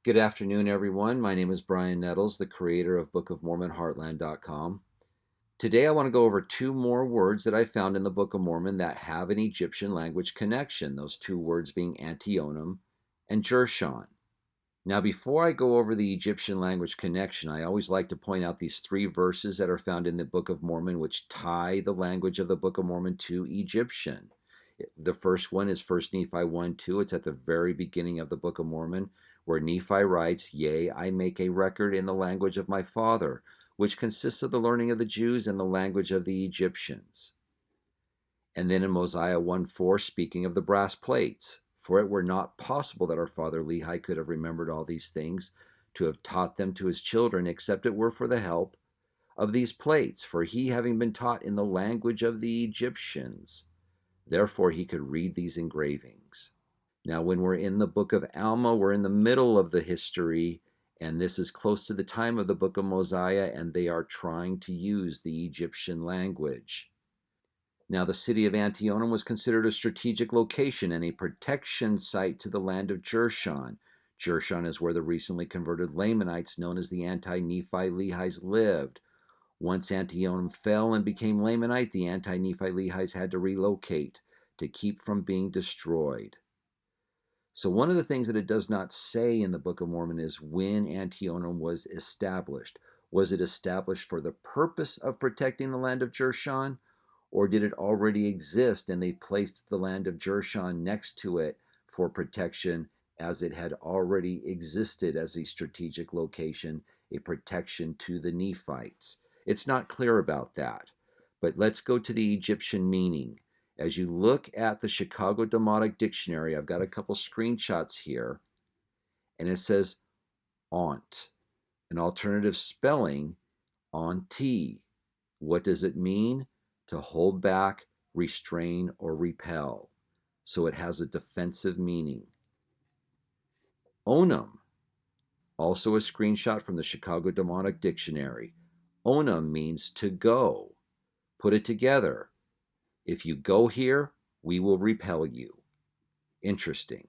Good afternoon, everyone. My name is Brian Nettles, the creator of bookofmormonheartland.com. Today, I want to go over two more words that I found in the Book of Mormon that have an Egyptian language connection, those two words being Antionum and Jershon. Now, before I go over the Egyptian language connection, I always like to point out these three verses that are found in the Book of Mormon, which tie the language of the Book of Mormon to Egyptian. The first one is 1 Nephi 1:2. It's at the very beginning of the Book of Mormon, where Nephi writes, "Yea, I make a record in the language of my father, which consists of the learning of the Jews and the language of the Egyptians." And then in Mosiah 1:4, speaking of the brass plates, "For it were not possible that our father Lehi could have remembered all these things, to have taught them to his children, except it were for the help of these plates, for he having been taught in the language of the Egyptians, therefore he could read these engravings." Now, when we're in the book of Alma, we're in the middle of the history, and this is close to the time of the book of Mosiah, and they are trying to use the Egyptian language. Now, the city of Antionum was considered a strategic location and a protection site to the land of Jershon. Jershon is where the recently converted Lamanites, known as the anti-Nephi Lehis, lived. Once Antionum fell and became Lamanite, the anti-Nephi Lehis had to relocate to keep from being destroyed. So one of the things that it does not say in the Book of Mormon is when Antionum was established. Was it established for the purpose of protecting the land of Jershon, or did it already exist and they placed the land of Jershon next to it for protection, as it had already existed as a strategic location, a protection to the Nephites? It's not clear about that. But let's go to the Egyptian meaning. As you look at the Chicago Demotic Dictionary, I've got a couple screenshots here, and it says aunt, an alternative spelling, auntie. What does it mean? To hold back, restrain, or repel. So it has a defensive meaning. Onum, also a screenshot from the Chicago Demonic Dictionary. Onum means to go. Put it together. If you go here, we will repel you. Interesting.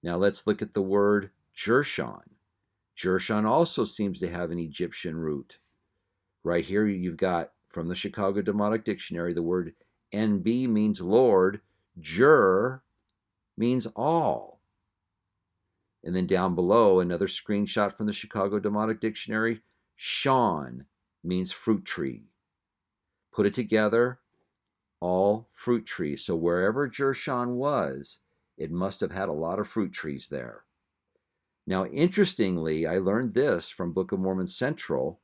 Now let's look at the word Jershon. Jershon also seems to have an Egyptian root. Right here you've got, from the Chicago Demotic Dictionary, the word NB means Lord, Jer means all. And then down below, another screenshot from the Chicago Demotic Dictionary, Shon means fruit tree. Put it together, all fruit trees. So wherever Jershon was, it must have had a lot of fruit trees there. Now, interestingly, I learned this from Book of Mormon Central,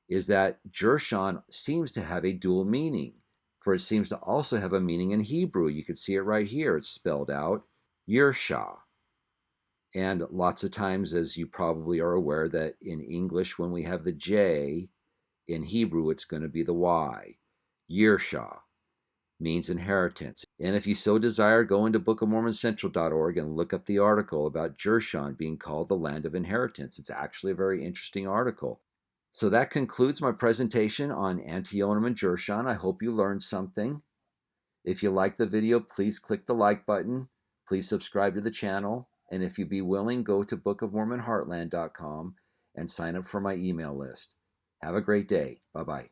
is that Jershon seems to have a dual meaning, for it seems to also have a meaning in Hebrew. You can see it right here. It's spelled out Yersha. And lots of times, as you probably are aware, that in English, when we have the J, in Hebrew, it's going to be the Y. Yersha means inheritance. And if you so desire, go into bookofmormoncentral.org and look up the article about Jershon being called the land of inheritance. It's actually a very interesting article. So that concludes my presentation on Antionum and Jershon. I hope you learned something. If you liked the video, please click the like button. Please subscribe to the channel. And if you be willing, go to bookofmormonheartland.com and sign up for my email list. Have a great day. Bye-bye.